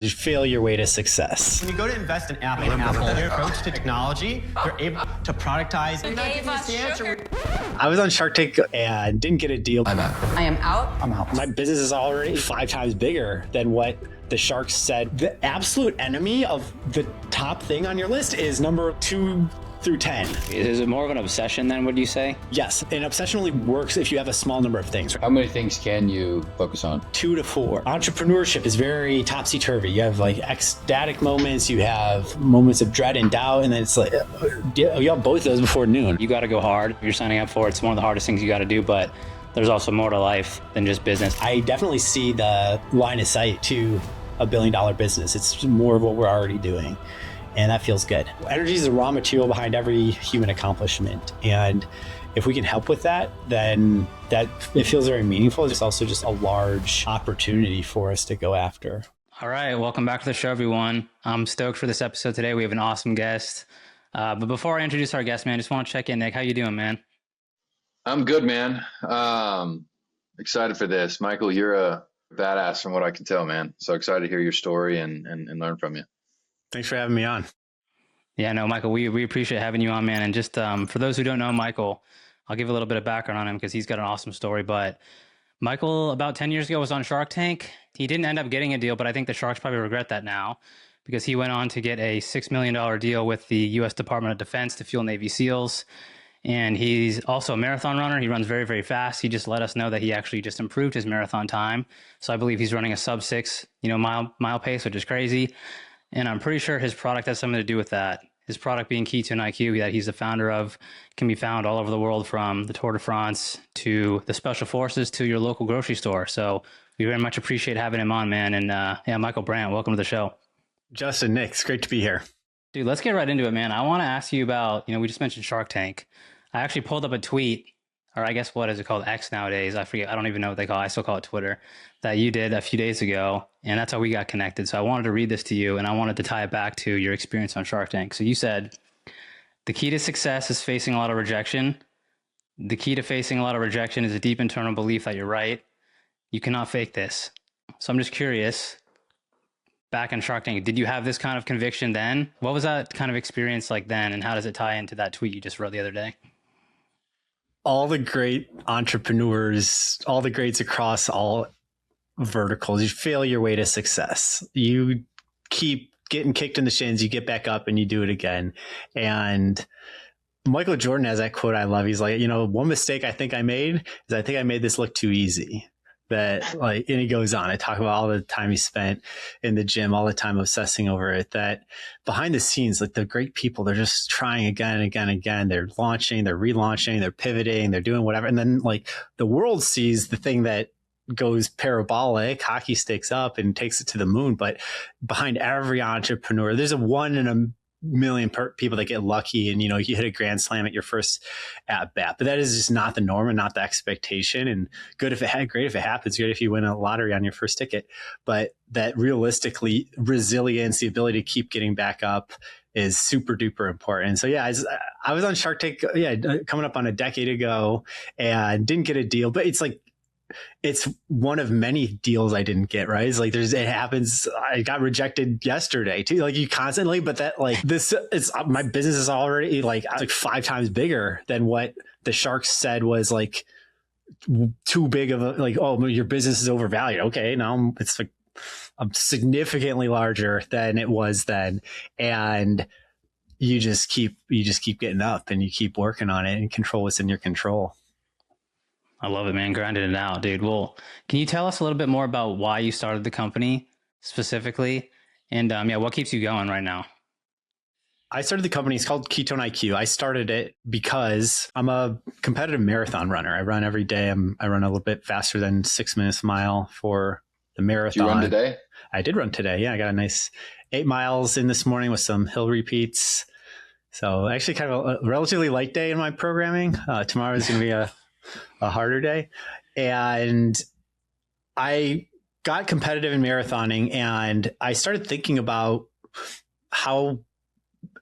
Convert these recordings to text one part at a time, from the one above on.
You fail your way to success. When you go to invest in Apple, their approach to technology, they're able to productize. I was on Shark Tank and didn't get a deal. I'm out. I am out. I'm out. My business is already 5 times bigger than what the sharks said. The absolute enemy of the top thing on your list is number 2 through 10. Is it more of an obsession then, would you say? Yes, an obsession only works if you have a small number of things. How many things can you focus on? 2 to 4. Entrepreneurship is very topsy-turvy. You have like ecstatic moments, you have moments of dread and doubt, and then it's like, you have both of those before noon. You got to go hard. You're signing up for it. It's one of the hardest things you got to do, but there's also more to life than just business. I definitely see the line of sight to a $1 billion business. It's more of what we're already doing. And that feels good. Energy is the raw material behind every human accomplishment. And if we can help with that, then it feels very meaningful. It's also just a large opportunity for us to go after. All right. Welcome back to the show, everyone. I'm stoked for this episode today. We have an awesome guest. But before I introduce our guest, man, I just want to check in. Nick, how you doing, man? I'm good, man. Excited for this. Michael, you're a badass from what I can tell, man. So excited to hear your story and learn from you. Thanks for having me on. Yeah, no, Michael, we appreciate having you on, man. And just for those who don't know Michael, I'll give a little bit of background on him because he's got an awesome story. But Michael, about 10 years ago, was on Shark Tank. He didn't end up getting a deal, but I think the Sharks probably regret that now because he went on to get a $6 million deal with the U.S. Department of Defense to fuel Navy SEALs. And he's also a marathon runner. He runs very, very fast. He just let us know that he actually just improved his marathon time. So I believe he's running a sub 6, mile pace, which is crazy. And I'm pretty sure his product has something to do with that. His product being Ketone-IQ that he's the founder of can be found all over the world, from the Tour de France to the Special Forces to your local grocery store. So we very much appreciate having him on, man. And Michael Brandt, welcome to the show. Justin, Nick, it's great to be here. Dude, let's get right into it, man. I want to ask you about, we just mentioned Shark Tank. I actually pulled up a tweet, or I guess what is it called? X nowadays. I forget. I don't even know what they call it. I still call it Twitter, that you did a few days ago. And that's how we got connected. So I wanted to read this to you, and I wanted to tie it back to your experience on Shark Tank. So you said, the key to success is facing a lot of rejection. The key to facing a lot of rejection is a deep internal belief that you're right. You cannot fake this. So I'm just curious, back in Shark Tank, did you have this kind of conviction then? What was that kind of experience like then? And how does it tie into that tweet you just wrote the other day? All the great entrepreneurs, all the greats across all verticals, you fail your way to success. You keep getting kicked in the shins, you get back up and you do it again. And Michael Jordan has that quote I love. He's like, one mistake I think I made is I think I made this look too easy. And he goes on. I talk about all the time he spent in the gym, all the time obsessing over it, that behind the scenes, like the great people, they're just trying again and again and again. They're launching, they're relaunching, they're pivoting, they're doing whatever. And then like the world sees the thing that goes parabolic, hockey sticks up and takes it to the moon. But behind every entrepreneur, there's a 1 in a million people that get lucky and you hit a grand slam at your first at bat, but that is just not the norm and not the expectation. And great if it happens, good if you win a lottery on your first ticket, but that realistically resilience, the ability to keep getting back up is super duper important. So yeah, I was on Shark Tank, coming up on a decade ago and didn't get a deal, but it's one of many deals I didn't get, right? It's like it happens. I got rejected yesterday too, like you constantly, but that my business is already like 5 times bigger than what the sharks said was like too big of oh, your business is overvalued. Okay. Now it's like I'm significantly larger than it was then. And you just keep getting up and you keep working on it and control what's in your control. I love it, man. Grinding it out, dude. Well, can you tell us a little bit more about why you started the company specifically? And what keeps you going right now? I started the company. It's called Ketone-IQ. I started it because I'm a competitive marathon runner. I run every day. I run a little bit faster than 6 minutes a mile for the marathon. Did you run today? I did run today. Yeah, I got a nice 8 miles in this morning with some hill repeats. So actually kind of a relatively light day in my programming. Tomorrow is going to be a harder day. And I got competitive in marathoning and I started thinking about how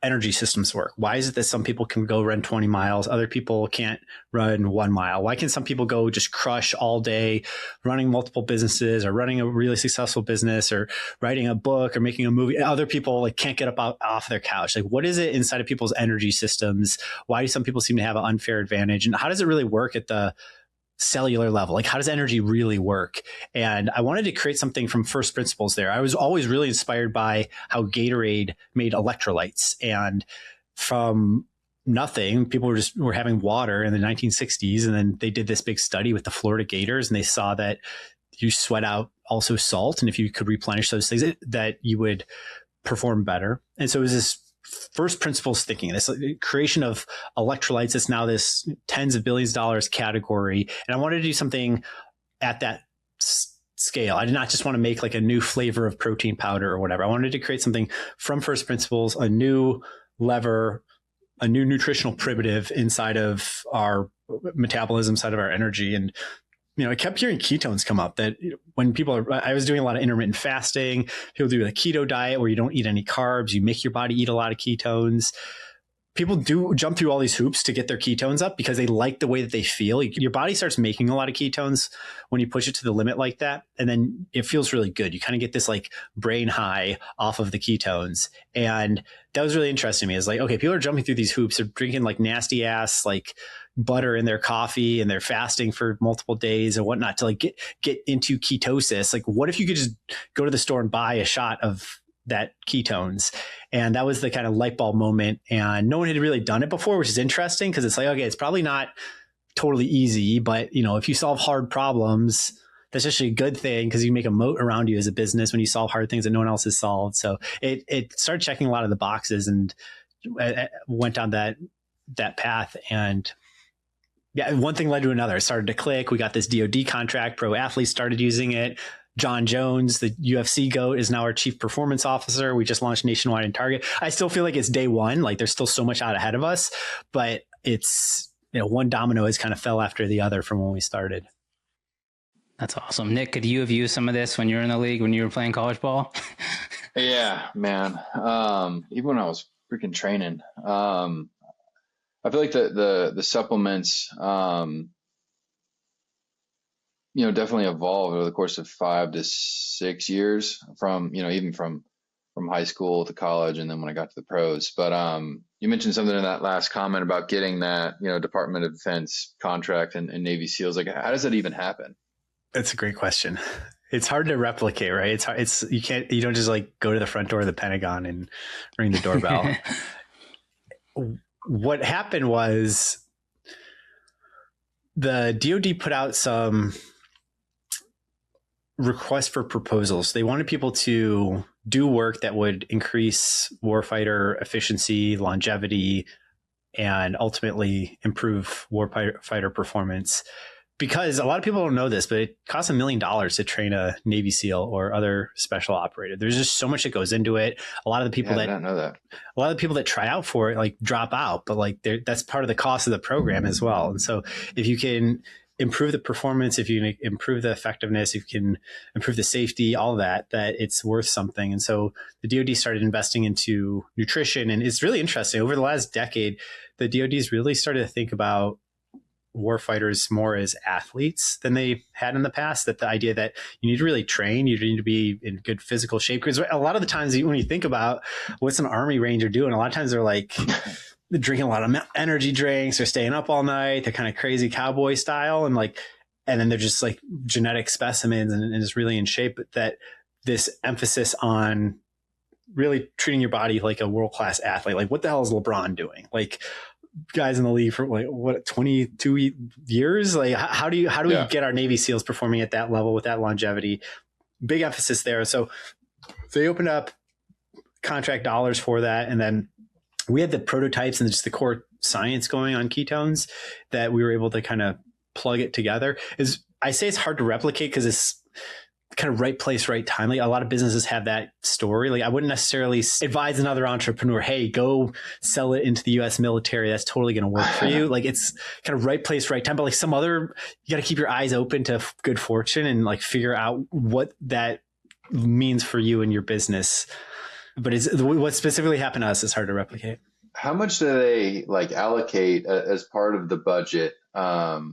energy systems work? Why is it that some people can go run 20 miles, other people can't run 1 mile? Why can some people go just crush all day running multiple businesses or running a really successful business or writing a book or making a movie? Other people like can't get up off their couch. Like, what is it inside of people's energy systems? Why do some people seem to have an unfair advantage? And how does it really work at the cellular level? Like, how does energy really work? And I wanted to create something from first principles there. I was always really inspired by how Gatorade made electrolytes, and from nothing, people were having water in the 1960s. And then they did this big study with the Florida Gators, and they saw that you sweat out also salt. And if you could replenish those things, that you would perform better. And so it was this first principles thinking, this creation of electrolytes. It's now this tens of billions of dollars category. And I wanted to do something at that scale. I did not just want to make like a new flavor of protein powder or whatever. I wanted to create something from first principles, a new lever, a new nutritional primitive inside of our metabolism, side of our energy. And I kept hearing ketones come up, that when I was doing a lot of intermittent fasting, people do a keto diet where you don't eat any carbs, you make your body eat a lot of ketones. People do jump through all these hoops to get their ketones up because they like the way that they feel. Your body starts making a lot of ketones when you push it to the limit like that. And then it feels really good. You kind of get this like brain high off of the ketones. And that was really interesting to me. It's like, okay, people are jumping through these hoops. They're drinking like nasty ass, like butter in their coffee, and they're fasting for multiple days and whatnot to like get into ketosis. Like, what if you could just go to the store and buy a shot of that ketones? And that was the kind of light bulb moment. And no one had really done it before, which is interesting because it's like, okay, it's probably not totally easy, but if you solve hard problems, that's actually a good thing because you make a moat around you as a business when you solve hard things that no one else has solved. So it started checking a lot of the boxes, and went down that path. And yeah, one thing led to another. It started to click. We got this DoD contract. Pro athletes started using it. John Jones, the UFC GOAT, is now our chief performance officer. We just launched nationwide in Target. I still feel like it's day one. Like, there's still so much out ahead of us, but it's, one domino has kind of fell after the other from when we started. That's awesome. Nick, could you have used some of this when you were in the league, when you were playing college ball? Yeah, man. Even when I was freaking training, I feel like the supplements, definitely evolved over the course of 5 to 6 years from, even from high school to college. And then when I got to the pros, but, you mentioned something in that last comment about getting that, Department of Defense contract and Navy SEALs. Like, how does that even happen? That's a great question. It's hard to replicate, right? It's hard. You don't just like go to the front door of the Pentagon and ring the doorbell. What happened was the DoD put out some requests for proposals. They wanted people to do work that would increase warfighter efficiency, longevity, and ultimately improve warfighter performance. Because a lot of people don't know this, but it costs $1 million to train a Navy SEAL or other special operator. There's just so much that goes into it. A lot of the people I don't know that. A lot of the people that try out for it like drop out, but like that's part of the cost of the program as well. And so if you can improve the performance, if you can improve the effectiveness, if you can improve the safety, all that it's worth something. And so the DoD started investing into nutrition, and it's really interesting. Over the last decade, the DoD's really started to think about warfighters more as athletes than they had in the past. That the idea that you need to really train, you need to be in good physical shape. Because a lot of the times when you think about what's an Army Ranger doing, a lot of times they're like they're drinking a lot of energy drinks, they're staying up all night, they're kind of crazy cowboy style, and then they're just like genetic specimens and is really in shape. But that this emphasis on really treating your body like a world-class athlete, like what the hell is LeBron doing? Like, guys in the league for like what 22 years. Like, how do we get our Navy SEALs performing at that level with that longevity? Big emphasis there. So they opened up contract dollars for that, and then we had the prototypes and just the core science going on ketones that we were able to kind of plug it together. I say it's hard to replicate because it's kind of right place, right time. Like, a lot of businesses have that story. Like, I wouldn't necessarily advise another entrepreneur, hey, go sell it into the US military. That's totally going to work for you. Like, it's kind of right place, right time. But like some other, you got to keep your eyes open to good fortune and like figure out what that means for you and your business. but what specifically happened to us is hard to replicate. How much do they like allocate as part of the budget, the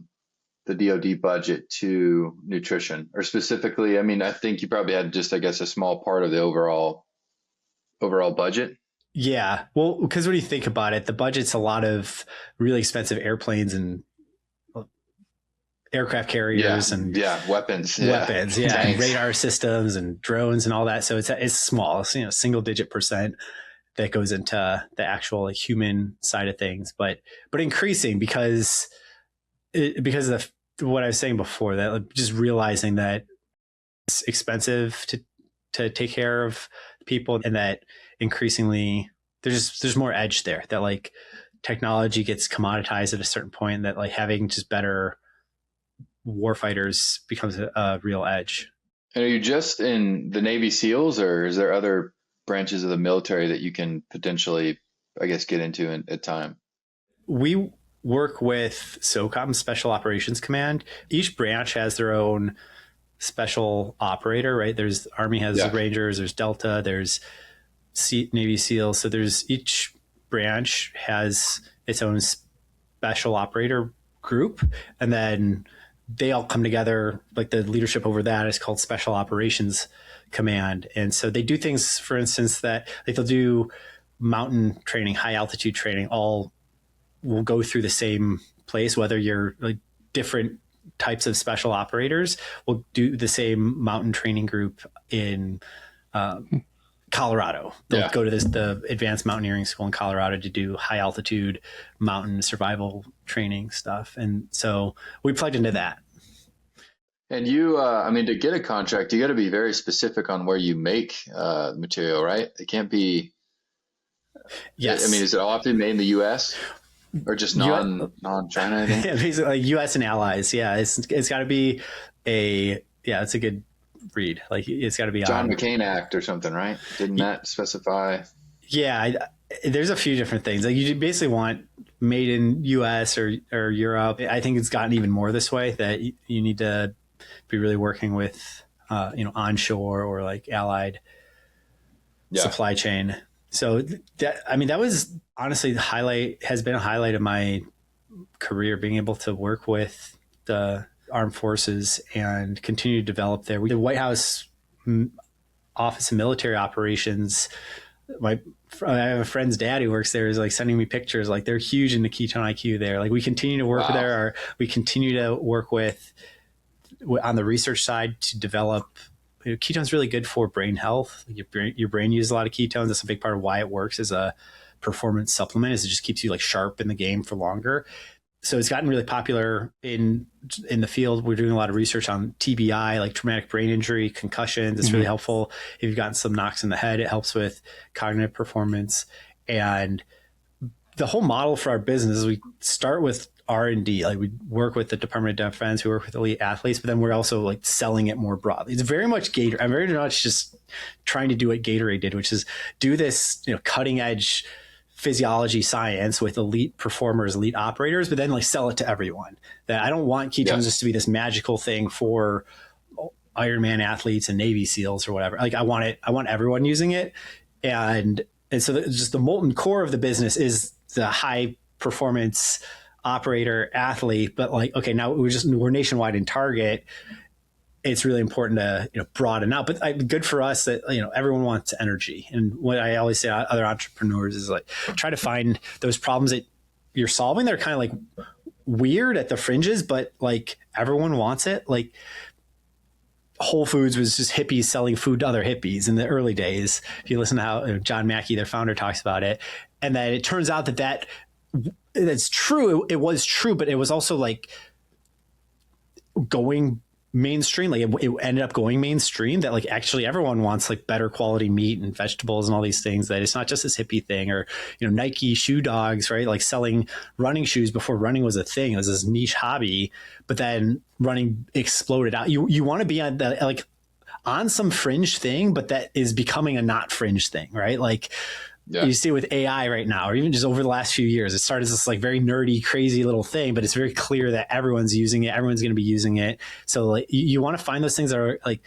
DoD budget, to nutrition? Or specifically, I mean, I think you probably had just, I guess, a small part of the overall budget. Yeah. Well, because when you think about it, the budget's a lot of really expensive airplanes and aircraft carriers and weapons, and radar systems and drones and all that. So it's small, it's, single digit percent that goes into the actual like human side of things, but increasing because of what I was saying before, that like, just realizing that it's expensive to take care of people, and that increasingly there's more edge there, that like technology gets commoditized at a certain point, that like having just better warfighters becomes a real edge. And are you just in the Navy SEALs, or is there other branches of the military that you can potentially, I guess, get into at time? We work with SOCOM, Special Operations Command. Each branch has their own special operator, right? There's Army has Rangers, there's Delta, there's Navy SEALs. So each branch has its own special operator group, and then they all come together. Like the leadership over that is called Special Operations Command. And so they do things, for instance, that like they'll do mountain training, high altitude training, all will go through the same place, whether you're like different types of special operators will do the same mountain training group in Colorado. They'll go to the advanced mountaineering school in Colorado to do high altitude mountain survival training stuff. And so we plugged into that. And you, I mean, to get a contract, you got to be very specific on where you make material, right? It can't be. Yes. I mean, is it often made in the U.S. or just non-China? I think? Yeah, basically like U.S. and allies. Yeah, it's got to be it's a good read. Like it's got to be John McCain Act or something, right? Didn't that specify? Yeah, there's a few different things. Like you basically want made in U.S. or Europe. I think it's gotten even more this way, that you need to be really working with onshore or like allied supply chain. So that was honestly has been a highlight of my career, being able to work with the armed forces and continue to develop there. The White House Office of Military Operations, I have a friend's dad who works there, is like sending me pictures. Like they're huge into Ketone-IQ there. Like we continue to work there. We continue to work on the research side to develop. Ketones really good for brain health. Your brain uses a lot of ketones. That's a big part of why it works as a performance supplement, is it just keeps you like sharp in the game for longer. So it's gotten really popular in the field. We're doing a lot of research on TBI, like traumatic brain injury, concussions. It's really helpful. If you've gotten some knocks in the head, it helps with cognitive performance. And the whole model for our business is we start with R&D. Like we work with the Department of Defense, we work with elite athletes, but then we're also like selling it more broadly. It's very much Gatorade. I'm very much just trying to do what Gatorade did, which is do this, cutting edge physiology science with elite performers, elite operators, but then like sell it to everyone. That I don't want ketones just to be this magical thing for Ironman athletes and Navy SEALs or whatever. Like I want everyone using it. And so just the molten core of the business is the high performance operator athlete, but like, okay, now we're nationwide in Target. It's really important to, broaden out, but good for us that, everyone wants energy. And what I always say to other entrepreneurs is like, try to find those problems that you're solving. They're kind of like weird at the fringes, but like everyone wants it. Like Whole Foods was just hippies selling food to other hippies in the early days. If you listen to how John Mackey, their founder, talks about it. And then it turns out that's true. It was true, but it was also like going mainstream. Like it ended up going mainstream, that like actually everyone wants like better quality meat and vegetables and all these things, that it's not just this hippie thing. Or, Nike shoe dogs, right? Like selling running shoes before running was a thing. It was this niche hobby, but then running exploded out. You want to be on some fringe thing, but that is becoming a not fringe thing, right? Like, you see it with AI right now, or even just over the last few years. It started as this like very nerdy, crazy little thing, but it's very clear that everyone's using it. Everyone's going to be using it. So like you want to find those things that are like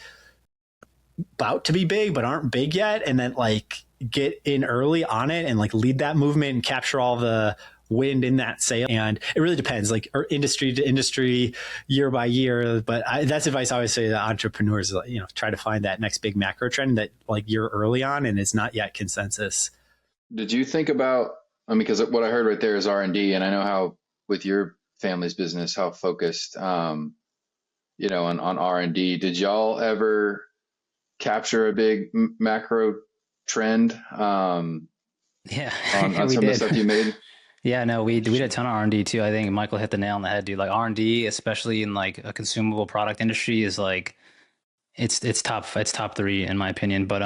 about to be big, but aren't big yet. And then like get in early on it and like lead that movement and capture all the wind in that sail. And it really depends, like industry to industry, year by year. But that's advice I always say to entrepreneurs, try to find that next big macro trend that like you're early on and it's not yet consensus. Did you think about, because what I heard right there is R&D, and I know how with your family's business, how focused, on R&D. Did y'all ever capture a big macro trend on Yeah, some we of the did. stuff you made? Yeah, no, we did a ton of R&D too. I think Michael hit the nail on the head, dude. Like R&D, especially in like a consumable product industry, is like it's top 3 in my opinion. But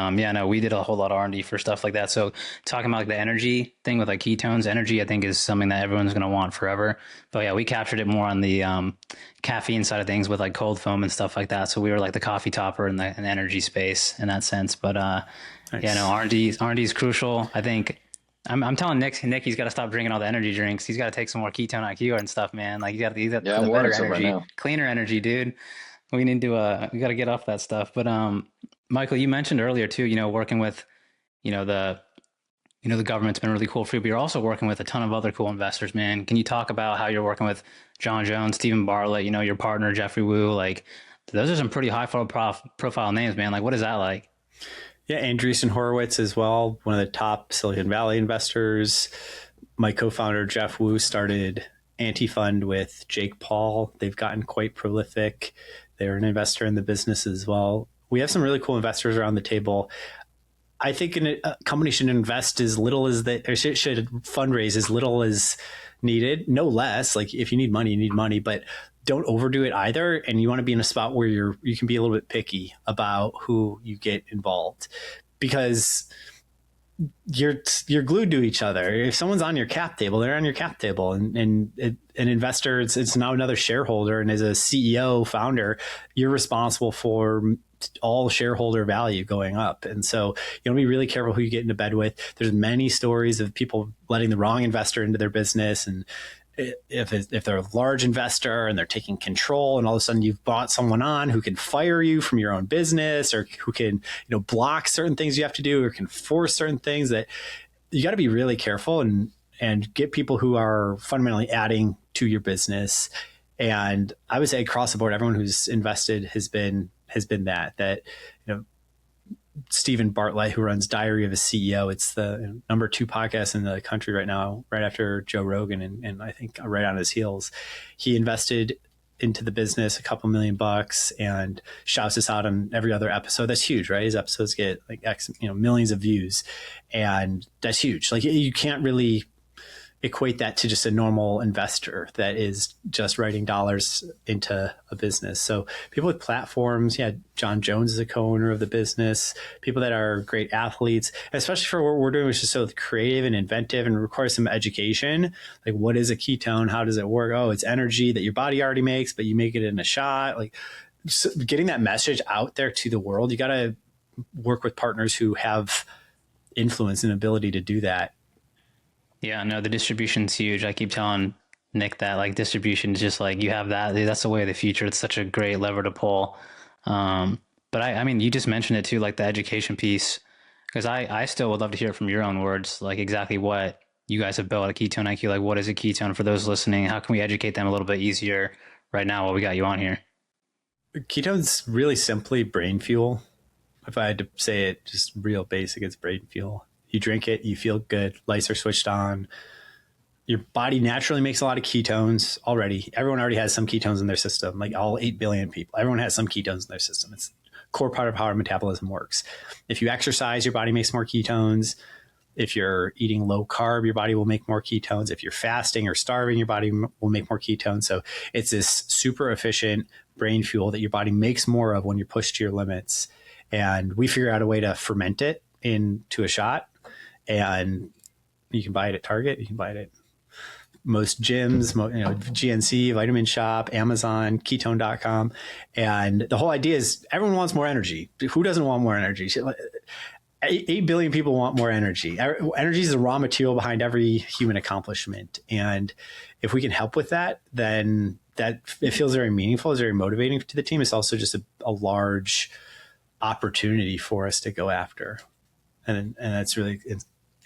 we did a whole lot of R&D for stuff like that. So talking about like the energy thing with like ketones, energy I think is something that everyone's gonna want forever. But yeah, we captured it more on the caffeine side of things with like cold foam and stuff like that. So we were like the coffee topper in the energy space in that sense. But nice. R&D is crucial. I think I'm telling Nick he's got to stop drinking all the energy drinks. He's got to take some more Ketone-IQ and stuff, man. Like he's got the better energy, right, cleaner energy, dude. We need to we got to get off that stuff. But Michael, you mentioned earlier too, working with the government's been really cool for you, but you're also working with a ton of other cool investors, man. Can you talk about how you're working with John Jones, Stephen Bartlett, your partner Jeffrey Wu? Like those are some pretty high profile names, man. Like what is that like? Yeah, Andreessen Horowitz as well, one of the top Silicon Valley investors. My co-founder, Jeff Wu, started Anti-Fund with Jake Paul. They've gotten quite prolific. They're an investor in the business as well. We have some really cool investors around the table. I think a company should invest as little as should fundraise as little as needed, no less. Like if you need money, you need money, but don't overdo it either. And you want to be in a spot where you can be a little bit picky about who you get involved, because you're glued to each other. If someone's on your cap table, they're on your cap table, and an investor, it's now another shareholder. And as a CEO founder, you're responsible for all shareholder value going up. And so you want to be really careful who you get into bed with. There's many stories of people letting the wrong investor into their business, and if they're a large investor and they're taking control, and all of a sudden you've brought someone on who can fire you from your own business, or who can block certain things you have to do, or can force certain things, that you got to be really careful and get people who are fundamentally adding to your business. And I would say across the board, everyone who's invested has been that Stephen Bartlett, who runs Diary of a CEO. It's the number 2 podcast in the country right now, right after Joe Rogan, and I think right on his heels. He invested into the business a couple $1 million and shouts us out on every other episode. That's huge, right? His episodes get like millions of views, and that's huge. Like you can't really equate that to just a normal investor that is just writing dollars into a business. So people with platforms, John Jones is a co-owner of the business, people that are great athletes, especially for what we're doing, which is so creative and inventive and requires some education. Like what is a ketone? How does it work? Oh, it's energy that your body already makes, but you make it in a shot. Like so getting that message out there to the world, you got to work with partners who have influence and ability to do that. Yeah, no, the distribution's huge. I keep telling Nick that like distribution is just like, you have that's the way of the future. It's such a great lever to pull. But I mean, you just mentioned it too, like the education piece, because I still would love to hear it from your own words, like exactly what you guys have built at Ketone-IQ. Like what is a ketone for those listening? How can we educate them a little bit easier right now while we got you on here? Ketones really simply brain fuel. If I had to say it just real basic, it's brain fuel. You drink it, you feel good, lights are switched on. Your body naturally makes a lot of ketones already. Everyone already has some ketones in their system, like all 8 billion people. Everyone has some ketones in their system. It's a core part of how our metabolism works. If you exercise, your body makes more ketones. If you're eating low carb, your body will make more ketones. If you're fasting or starving, your body will make more ketones. So it's this super efficient brain fuel that your body makes more of when you're pushed to your limits. And we figure out a way to ferment it into a shot. And you can buy it at Target. You can buy it at most gyms, GNC, Vitamin Shop, Amazon, ketone.com. And the whole idea is everyone wants more energy. Who doesn't want more energy? 8 billion people want more energy. Energy is the raw material behind every human accomplishment. And if we can help with that, then that it feels very meaningful. It's very motivating to the team. It's also just a large opportunity for us to go after. and that's really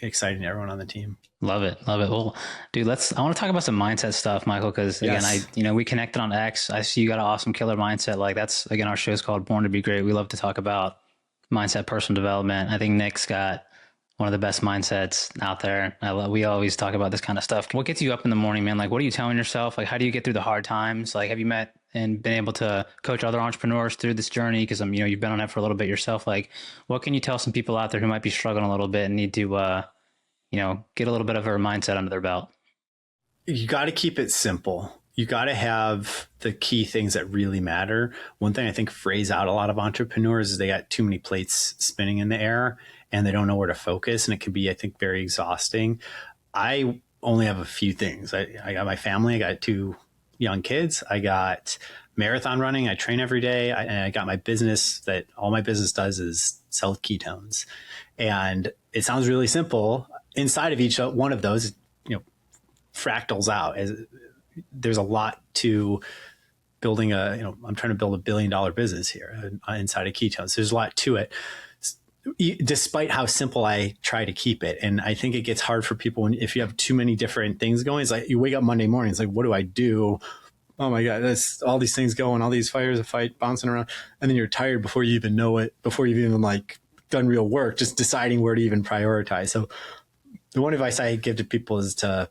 exciting to everyone on the team. Love it. Love it. Well, dude, I want to talk about some mindset stuff, Michael, because again, Yes. we connected on X. I see you got an awesome killer mindset. Like that's, again, our show is called Born to Be Great. We love to talk about mindset, personal development. I think Nick's got one of the best mindsets out there. We always talk about this kind of stuff. What gets you up in the morning, man? Like, what are you telling yourself? Like, how do you get through the hard times? Like, have you met and been able to coach other entrepreneurs through this journey? Because you've been on it for a little bit yourself. Like, what can you tell some people out there who might be struggling a little bit and need to, get a little bit of a mindset under their belt? You got to keep it simple. You got to have the key things that really matter. One thing I think phrase out a lot of entrepreneurs is they got too many plates spinning in the air and they don't know where to focus. And it can be, I think, very exhausting. I only have a few things. I got my family. I got 2 young kids. I got marathon running. I train every day. And I got my business that all my business does is sell ketones. And it sounds really simple. Inside of each one of those, fractals out. There's a lot to building I'm trying to build $1 billion business here inside of ketones. There's a lot to it, despite how simple I try to keep it. And I think it gets hard for people if you have too many different things going. It's like you wake up Monday morning, it's like, what do I do? Oh my God, that's all these things going, all these fires of fight bouncing around. And then you're tired before you even know it, before you've even done real work, just deciding where to even prioritize. So the one advice I give to people is to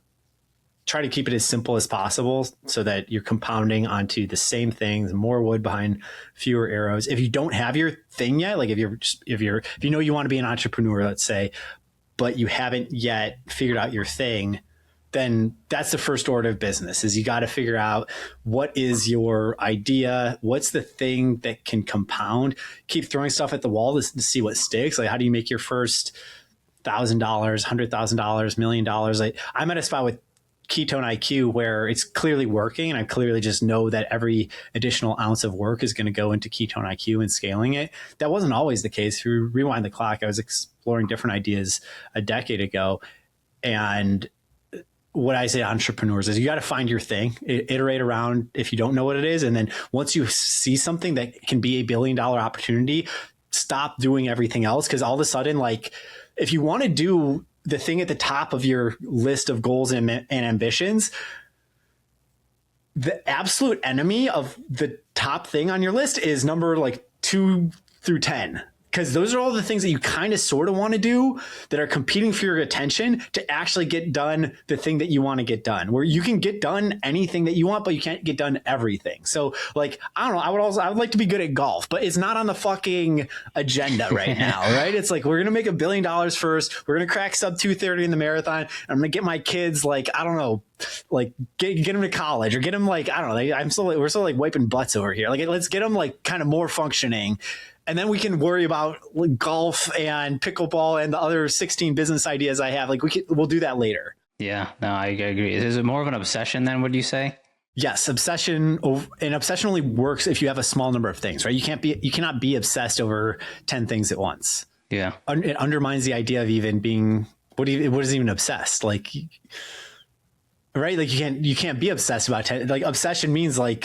try to keep it as simple as possible so that you're compounding onto the same things, more wood behind fewer arrows. If you don't have your thing yet, like if you know you want to be an entrepreneur, let's say, but you haven't yet figured out your thing, then that's the first order of business is you got to figure out what is your idea? What's the thing that can compound? Keep throwing stuff at the wall to see what sticks. Like, how do you make your first $1,000, $100,000, $1 million? I'm at a spot with Ketone-IQ where it's clearly working. And I clearly just know that every additional ounce of work is going to go into Ketone-IQ and scaling it. That wasn't always the case. If you rewind the clock, I was exploring different ideas a decade ago. And what I say to entrepreneurs is you got to find your thing, iterate around if you don't know what it is. And then once you see something that can be $1 billion opportunity, stop doing everything else. Because all of a sudden, if you want to do the thing at the top of your list of goals and ambitions, the absolute enemy of the top thing on your list is number 2 through 10. Because those are all the things that you kind of sort of want to do that are competing for your attention to actually get done the thing that you want to get done, where you can get done anything that you want, but you can't get done everything. So I don't know, I would like to be good at golf, but it's not on the fucking agenda right now, right? It's like, we're going to make $1 billion first. We're going to crack sub 230 in the marathon. I'm going to get my kids, I don't know, get them to college or get them I don't know. We're still wiping butts over here. Let's get them kind of more functioning. And then we can worry about golf and pickleball and the other 16 business ideas I have. We'll do that later. Yeah, no, I agree. Is it more of an obsession then, would you say? Yes, obsession only works if you have a small number of things, right? You cannot be obsessed over 10 things at once. Yeah. It undermines the idea of even being, what is even obsessed? Right? You can't be obsessed about 10. Obsession means a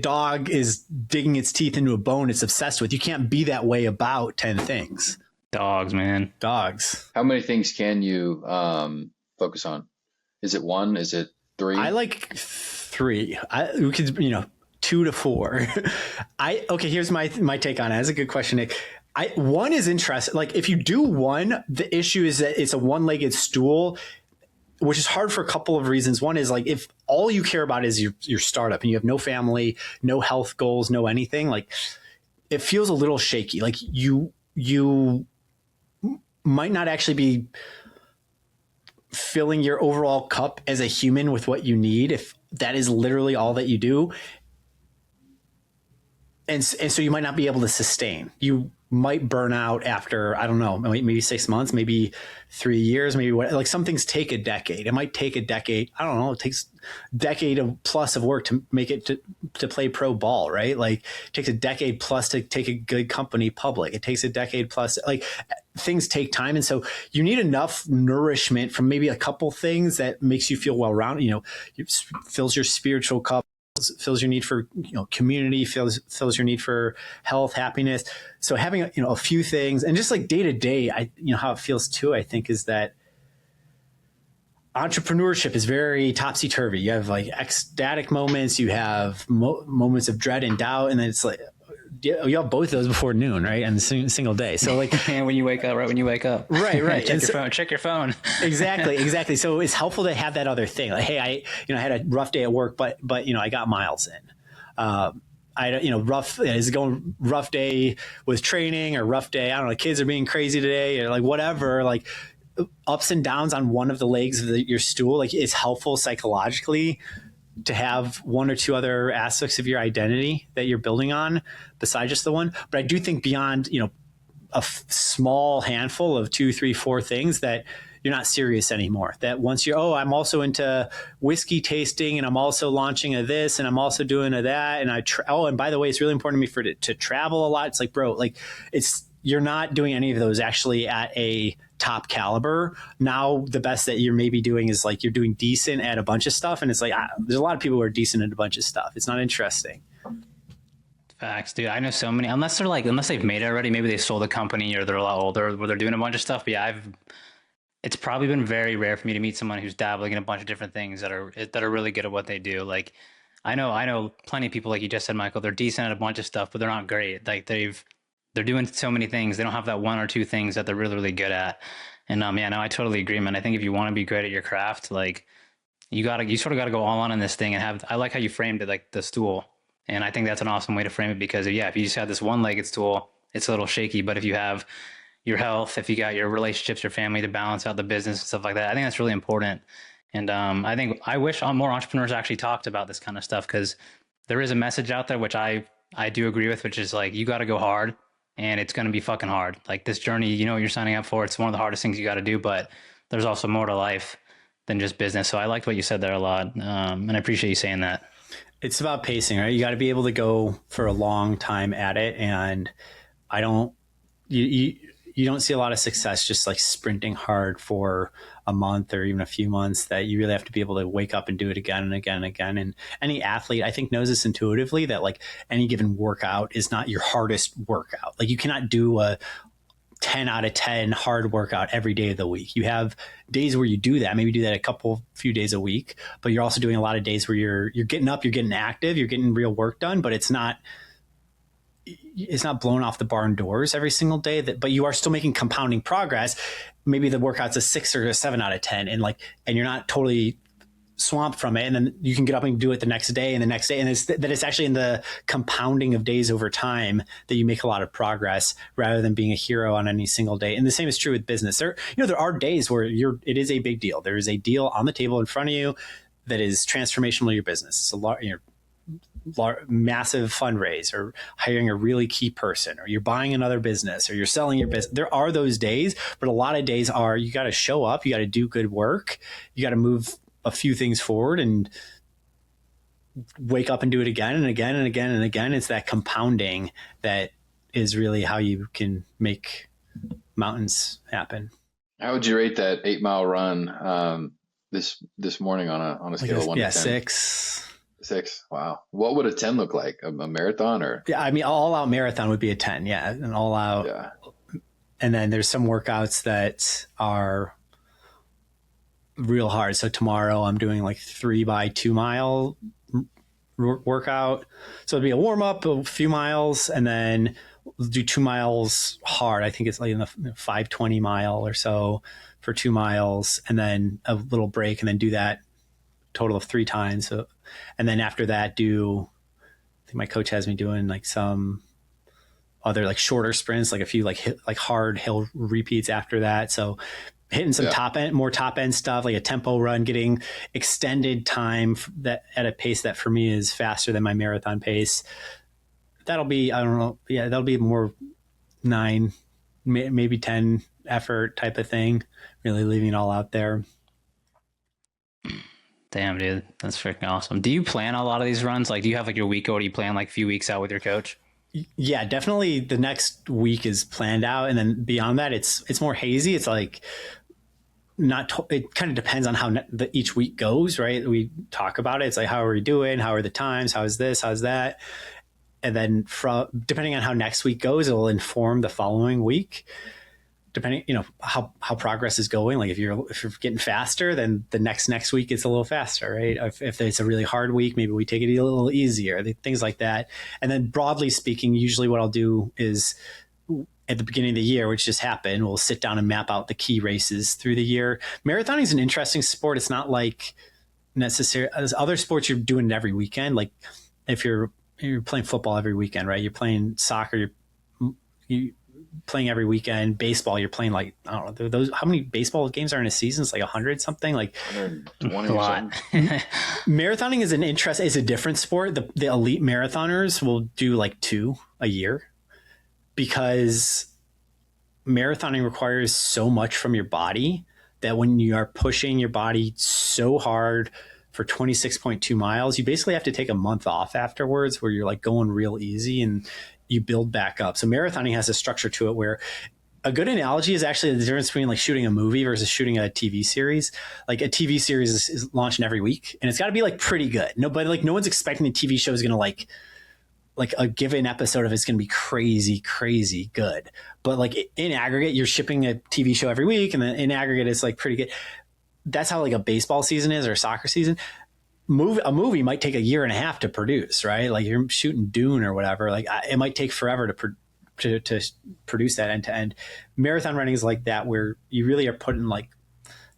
dog is digging its teeth into a bone it's obsessed with. You can't be that way about 10 things. Dogs, man. Dogs. How many things can you focus on? Is it 1? Is it 3? I like 3. We could, 2 to 4. Okay, here's my take on it. That's a good question, Nick. 1 is interesting. If you do 1, the issue is that it's a one-legged stool, which is hard for a couple of reasons. One is if all you care about is your startup and you have no family, no health goals, no anything, it feels a little shaky. You might not actually be filling your overall cup as a human with what you need if that is literally all that you do. And so you might not be able to sustain. You might burn out after, I don't know, maybe 6 months, maybe 3 years, maybe some things take a decade. It might take a decade. I don't know. It takes a decade plus of work to make it to play pro ball, right? It takes a decade plus to take a good company public. It takes a decade plus, things take time. And so you need enough nourishment from maybe a couple things that makes you feel well-rounded, fills your spiritual cup, fills your need for, community, fills your need for health, happiness. So having, a few things, and just like day to day, how it feels too, I think, is that entrepreneurship is very topsy-turvy. You have like ecstatic moments, you have moments of dread and doubt, and then it's like you have both of those before noon, right? And single day. So like, and when you wake up, right. Check your phone. Exactly. So it's helpful to have that other thing. Like, hey, I had a rough day at work, but I got miles in. Is it going rough day with training, or rough day, I don't know, kids are being crazy today, or like whatever, like ups and downs on one of the legs of your stool, like it's helpful psychologically to have one or two other aspects of your identity that you're building on besides just the one. But I do think beyond, a small handful of 2, 3, 4 things, that you're not serious anymore. That once I'm also into whiskey tasting, and I'm also launching a this, and I'm also doing a that. And and by the way, it's really important to me to travel a lot. It's like, bro, like you're not doing any of those actually at a top caliber. Now the best that you're maybe doing is like you're doing decent at a bunch of stuff, and it's like there's a lot of people who are decent at a bunch of stuff. It's not interesting. Facts, dude. I know so many, unless they've made it already, maybe they sold a company or they're a lot older where they're doing a bunch of stuff. But yeah, it's probably been very rare for me to meet someone who's dabbling in a bunch of different things that are really good at what they do. Like I know plenty of people, like you just said, Michael, they're decent at a bunch of stuff, but they're not great. Like they're doing so many things. They don't have that one or two things that they're really, really good at. And I totally agree, man. I think if you want to be great at your craft, like you sort of got to go all on in this thing and I like how you framed it, like the stool. And I think that's an awesome way to frame it, because if you just have this one-legged stool, it's a little shaky. But if you have your health, if you got your relationships, your family to balance out the business and stuff like that, I think that's really important. And I wish more entrepreneurs actually talked about this kind of stuff, because there is a message out there, which I do agree with, which is like, you got to go hard. And it's going to be fucking hard. Like this journey, what you're signing up for. It's one of the hardest things you got to do, but there's also more to life than just business. So I liked what you said there a lot. And I appreciate you saying that. It's about pacing, right? You got to be able to go for a long time at it. And you don't see a lot of success just like sprinting hard for a month or even a few months. That you really have to be able to wake up and do it again and again and again. And any athlete, I think, knows this intuitively, that like any given workout is not your hardest workout. Like you cannot do a 10 out of 10 hard workout every day of the week. You have days where you do that, maybe do that few days a week, but you're also doing a lot of days where you're getting up, you're getting active, you're getting real work done, but it's not blown off the barn doors every single day, but you are still making compounding progress. Maybe the workout's a 6 or a 7 out of 10, and you're not totally swamped from it. And then you can get up and do it the next day and the next day. And it's actually in the compounding of days over time that you make a lot of progress, rather than being a hero on any single day. And the same is true with business. There are days where it is a big deal. There is a deal on the table in front of you that is transformational to your business. It's a lot, massive fundraise, or hiring a really key person, or you're buying another business, or you're selling your business. There are those days, but a lot of days are, you got to show up, you got to do good work, you got to move a few things forward and wake up and do it again and again and again and again. It's that compounding that is really how you can make mountains happen. How would you rate that 8-mile run this morning on a scale of 1 to 10? 6. 6. Wow. What would a 10 look like? A marathon, or? Yeah, I mean, all out marathon would be a 10. Yeah, an all out. Yeah. And then there's some workouts that are real hard. So tomorrow I'm doing like 3 by 2 mile workout. So it'd be a warm up, a few miles, and then we'll do 2 miles hard. I think it's like in the 520 mile or so for 2 miles, and then a little break, and then do that total of 3 times. So, and then after that, I think my coach has me doing like some other like shorter sprints, like a few like hard hill repeats after that. So hitting some more top end stuff, like a tempo run, getting extended time that at a pace that for me is faster than my marathon pace. That'll be, I don't know. Yeah, that'll be more 9, maybe 10 effort type of thing. Really leaving it all out there. Damn, dude, that's freaking awesome. Do you plan a lot of these runs? Like, do you have like your week, or do you plan like a few weeks out with your coach? Yeah, definitely. The next week is planned out, and then beyond that, it's more hazy. It's like it kind of depends on how each week goes, right? We talk about it. It's like, how are we doing? How are the times? How is this? How's that? And then depending on how next week goes, it'll inform the following week, depending, how progress is going. Like if you're getting faster, then the next week it's a little faster, right? If it's a really hard week, maybe we take it a little easier, things like that. And then broadly speaking, usually what I'll do is at the beginning of the year, which just happened, we'll sit down and map out the key races through the year. Marathoning is an interesting sport. It's not like necessary as other sports. You're doing it every weekend. Like if you're playing football every weekend, right? You're playing soccer, you're playing every weekend. Baseball, you're playing like, I don't know, those, how many baseball games are in a season? It's like 100 something, like 120 a or lot. something. Marathoning is it's a different sport. The elite marathoners will do like 2 a year, because marathoning requires so much from your body that when you are pushing your body so hard for 26.2 miles, you basically have to take a month off afterwards, where you're like going real easy and you build back up. So marathoning has a structure to it where a good analogy is actually the difference between like shooting a movie versus shooting a TV series. Like a TV series is launching every week, and it's got to be like pretty good. No one's expecting the TV show is going to like a given episode of it's going to be crazy good. But like in aggregate, you're shipping a TV show every week, and then in aggregate, it's like pretty good. That's how like a baseball season is, or a soccer season. A movie might take a year and a half to produce, right? Like you're shooting Dune or whatever. Like it might take forever to produce that end to end. Marathon running is like that, where you really are putting like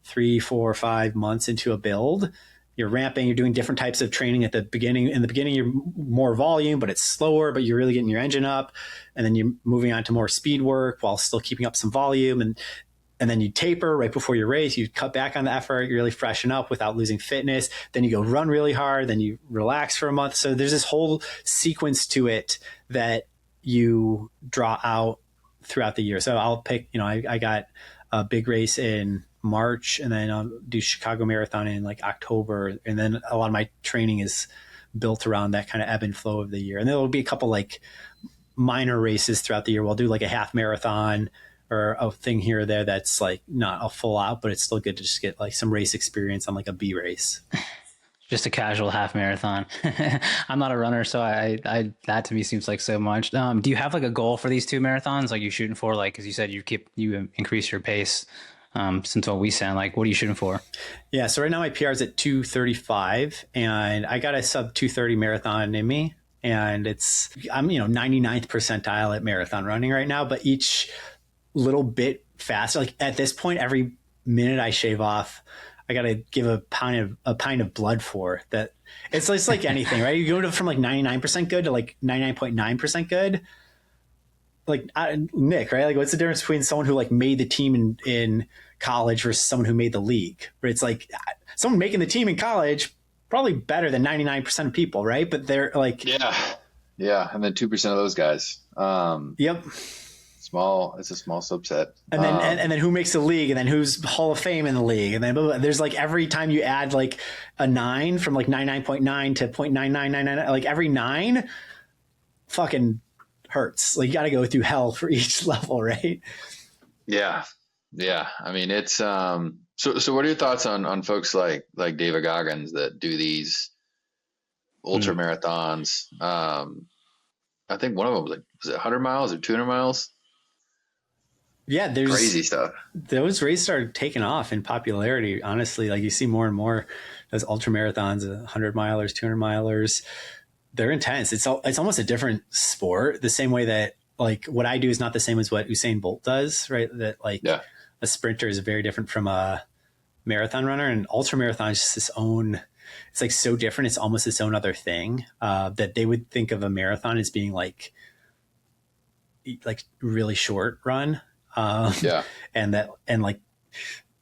3, 4, 5 months into a build. You're ramping, you're doing different types of training at the beginning. In the beginning, you're more volume, but it's slower, but you're really getting your engine up. And then you're moving on to more speed work while still keeping up some volume. And then you taper right before your race. You cut back on the effort. You really freshen up without losing fitness. Then you go run really hard. Then you relax for a month. So there's this whole sequence to it that you draw out throughout the year. So I'll pick, I got a big race in March, and then I'll do Chicago Marathon in like October. And then a lot of my training is built around that kind of ebb and flow of the year. And there will be a couple like minor races throughout the year. We'll do like a half marathon or a thing here or there that's like not a full out, but it's still good to just get like some race experience on like a B race. Just a casual half marathon. I'm not a runner, so I that to me seems like so much. Do you have like a goal for these 2 marathons? Like you shooting for, like, as you said, you increase your pace since what we sound like. What are you shooting for? Yeah, so right now my PR is at 2:35, and I got a sub 2:30 marathon in me, and I'm 99th percentile at marathon running right now, but each little bit faster. Like at this point, every minute I shave off, I got to give a pint of blood for that. It's like anything, right? You go from like 99% good to like 99.9% good. Like Nick, right? Like what's the difference between someone who like made the team in college versus someone who made the league? But it's like someone making the team in college, probably better than 99% of people, right? But they're like, yeah. And then 2% of those guys. Yep. It's a small subset. And then and then who makes the league, and then who's Hall of Fame in the league, and then blah, blah, blah. There's like every time you add like a 9 from like 99.9 to 0.9999, like every 9 fucking hurts. Like you got to go through hell for each level, right? Yeah. I mean, it's so what are your thoughts on folks like David Goggins that do these ultra marathons? I think one of them was it 100 miles or 200 miles? Yeah, there's crazy stuff. Those races started taking off in popularity. Honestly, like you see more and more those ultra marathons, 100 milers, 200 milers. They're intense. It's almost a different sport. The same way that like what I do is not the same as what Usain Bolt does, right? That like a sprinter is very different from a marathon runner, and ultra marathon is just its own. It's like so different. It's almost its own other thing that they would think of a marathon as being like really short run. And like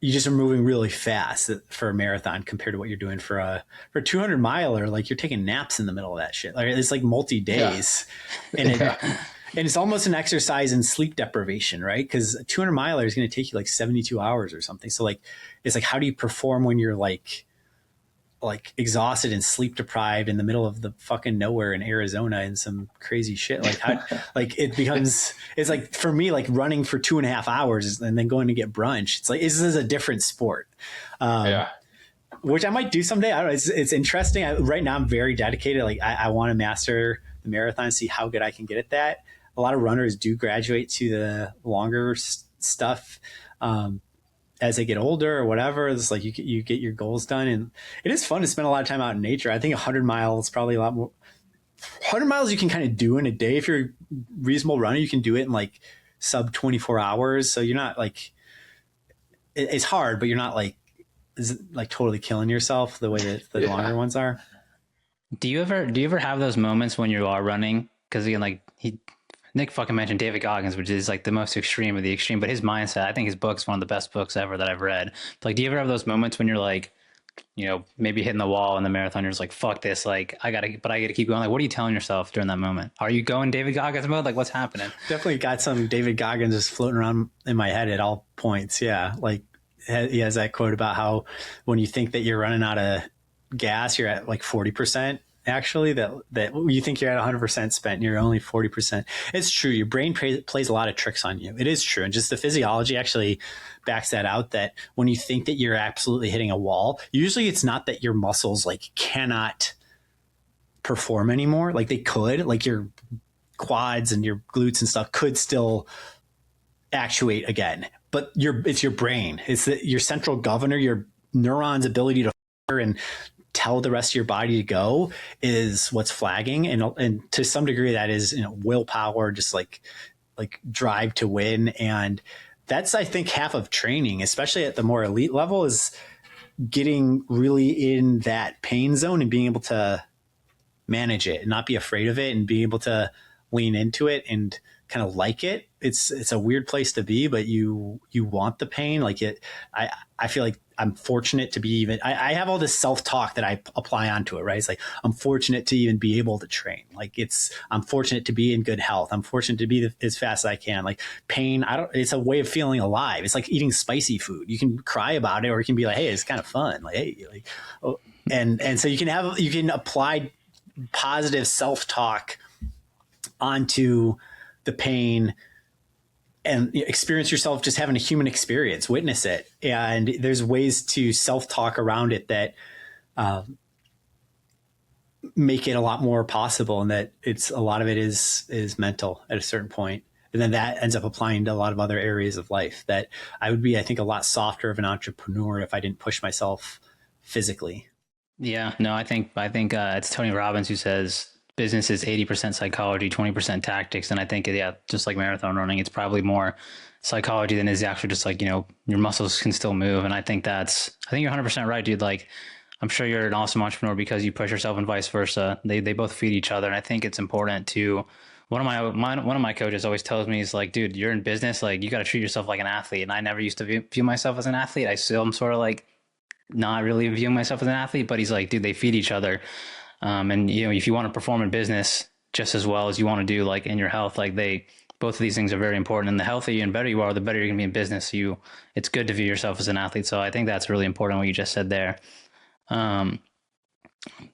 you just are moving really fast for a marathon compared to what you're doing for a 200 miler. Like you're taking naps in the middle of that shit. Like it's like multi days, and it's almost an exercise in sleep deprivation, right? Because a 200 miler is going to take you like 72 hours or something. So like it's like how do you perform when you're like like exhausted and sleep deprived in the middle of the fucking nowhere in Arizona and some crazy shit. Like how, like it becomes, it's like for me, like running for 2.5 hours and then going to get brunch. It's like, this is a different sport. Which I might do someday. I don't know. It's interesting. Right now I'm very dedicated. Like I want to master the marathon, see how good I can get at that. A lot of runners do graduate to the longer stuff. As they get older or whatever, it's like you get your goals done, and it is fun to spend a lot of time out in nature. I think 100 miles probably a lot more. 100 miles you can kind of do in a day. If you're a reasonable runner, you can do it in like sub 24 hours. So you're not like, it's hard, but you're not like totally killing yourself the way that the longer ones are. Do you ever have those moments when you are running? Because again, like Nick fucking mentioned David Goggins, which is like the most extreme of the extreme, but his mindset, I think his book's one of the best books ever that I've read. But like, do you ever have those moments when you're like, you know, maybe hitting the wall in the marathon, you're just like, fuck this, like I gotta keep going. Like, what are you telling yourself during that moment? Are you going David Goggins mode? Like, what's happening? Definitely got some David Goggins just floating around in my head at all points. Yeah. Like he has that quote about how when you think that you're running out of gas, you're at like 40%. Actually, that you think you're at 100% spent and you're only 40%. It's true. Your brain plays a lot of tricks on you. It is true. And just the physiology actually backs that out, that when you think that you're absolutely hitting a wall, usually it's not that your muscles like cannot perform anymore. Like they could, like your quads and your glutes and stuff could still actuate again. But it's your brain. It's your central governor, your neurons' ability to fire and tell the rest of your body to go is what's flagging. And to some degree that is, you know, willpower, just like drive to win. And that's, I think, half of training, especially at the more elite level, is getting really in that pain zone and being able to manage it and not be afraid of it and being able to lean into it and kind of like it. It's a weird place to be, but you want the pain. Like I feel like I'm fortunate to be even, I have all this self-talk that I apply onto it, right? It's like, I'm fortunate to even be able to train. Like I'm fortunate to be in good health. I'm fortunate to be as fast as I can. Like pain, it's a way of feeling alive. It's like eating spicy food. You can cry about it, or you can be like, hey, it's kind of fun. Like, hey, like, oh, and so you can apply positive self-talk onto the pain and experience yourself just having a human experience, witness it. And there's ways to self-talk around it that make it a lot more possible, and that a lot of it is mental at a certain point. And then that ends up applying to a lot of other areas of life, that I would be, I think, a lot softer of an entrepreneur if I didn't push myself physically. Yeah, no, I think it's Tony Robbins who says business is 80% psychology, 20% tactics. And I think, yeah, just like marathon running, it's probably more psychology than is actually just like, you know, your muscles can still move. And I think you're 100% right, dude. Like, I'm sure you're an awesome entrepreneur because you push yourself and vice versa. They both feed each other. And I think it's important to, one of my coaches always tells me, is like, dude, you're in business, like you got to treat yourself like an athlete. And I never used to view myself as an athlete. I still am sort of like not really viewing myself as an athlete, but he's like, dude, they feed each other. And you know, if you want to perform in business just as well as you want to do like in your health, like both of these things are very important. And the healthier and better you are, the better you're gonna be in business. So it's good to view yourself as an athlete. So I think that's really important what you just said there.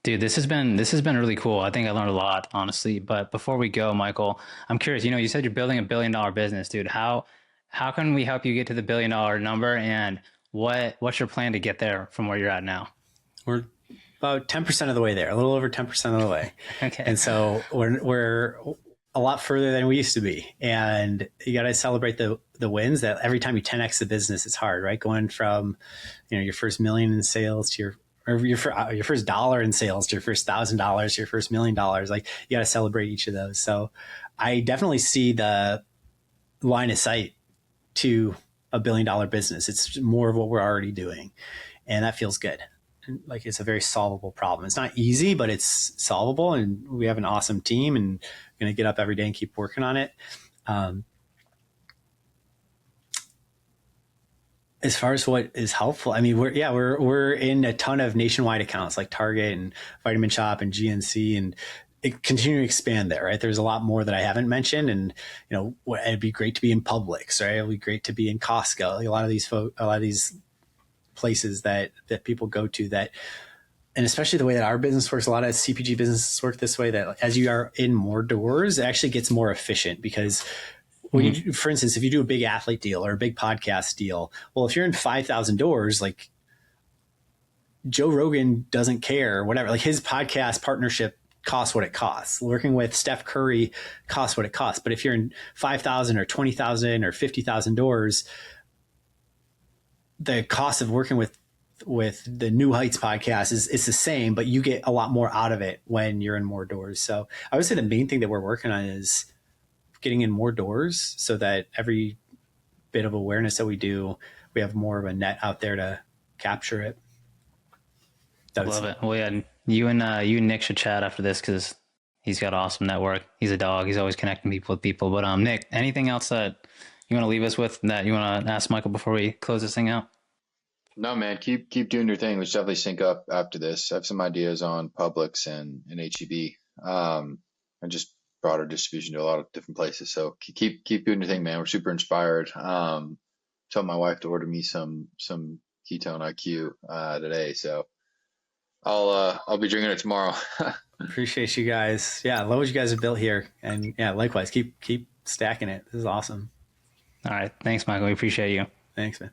Dude, this has been really cool. I think I learned a lot, honestly. But before we go, Michael, I'm curious, you know, you said you're building $1 billion business, dude. How can we help you get to the $1 billion number, and what's your plan to get there from where you're at now? We're about 10% of the way there, a little over 10% of the way. Okay. And so we're a lot further than we used to be. And you got to celebrate the wins. That every time you 10x the business, it's hard, right? Going from, you know, your first million in sales to your first dollar in sales to your first $1,000 to your first $1 million. Like, you got to celebrate each of those. So I definitely see the line of sight to $1 billion business. It's more of what we're already doing, and that feels good. Like, it's a very solvable problem. It's not easy, but it's solvable, and we have an awesome team, and we're going to get up every day and keep working on it. As far as what is helpful, I mean, we're in a ton of nationwide accounts like Target and Vitamin Shoppe and GNC, and continue to expand there, right? There's a lot more that I haven't mentioned, and you know, it'd be great to be in Publix, right? It'd be great to be in Costco. Like, a lot of these places that people go to that and especially the way that our business works, a lot of CPG businesses work this way, that as you are in more doors, it actually gets more efficient because when you, for instance, if you do a big athlete deal or a big podcast deal, well, if you're in 5,000 doors, like Joe Rogan doesn't care, whatever, like his podcast partnership costs what it costs. Working with Steph Curry costs what it costs. But if you're in 5,000 or 20,000 or 50,000 doors, the cost of working with the New Heights podcast is the same, but you get a lot more out of it when you're in more doors. So I would say the main thing that we're working on is getting in more doors so that every bit of awareness that we do, we have more of a net out there to capture it. Love it. Well, yeah, you and Nick should chat after this because he's got an awesome network. He's a dog. He's always connecting people with people. But Nick, anything else that you want to leave us with that you want to ask Michael before we close this thing out? No, man, keep doing your thing. We should definitely sync up after this. I have some ideas on Publix and HEB, and just broader distribution to a lot of different places. So keep doing your thing, man. We're super inspired. Told my wife to order me some Ketone-IQ today, so I'll be drinking it tomorrow. Appreciate you guys. Yeah, I love what you guys have built here, and yeah, likewise, keep stacking it. This is awesome. All right, thanks, Michael. We appreciate you. Thanks, man.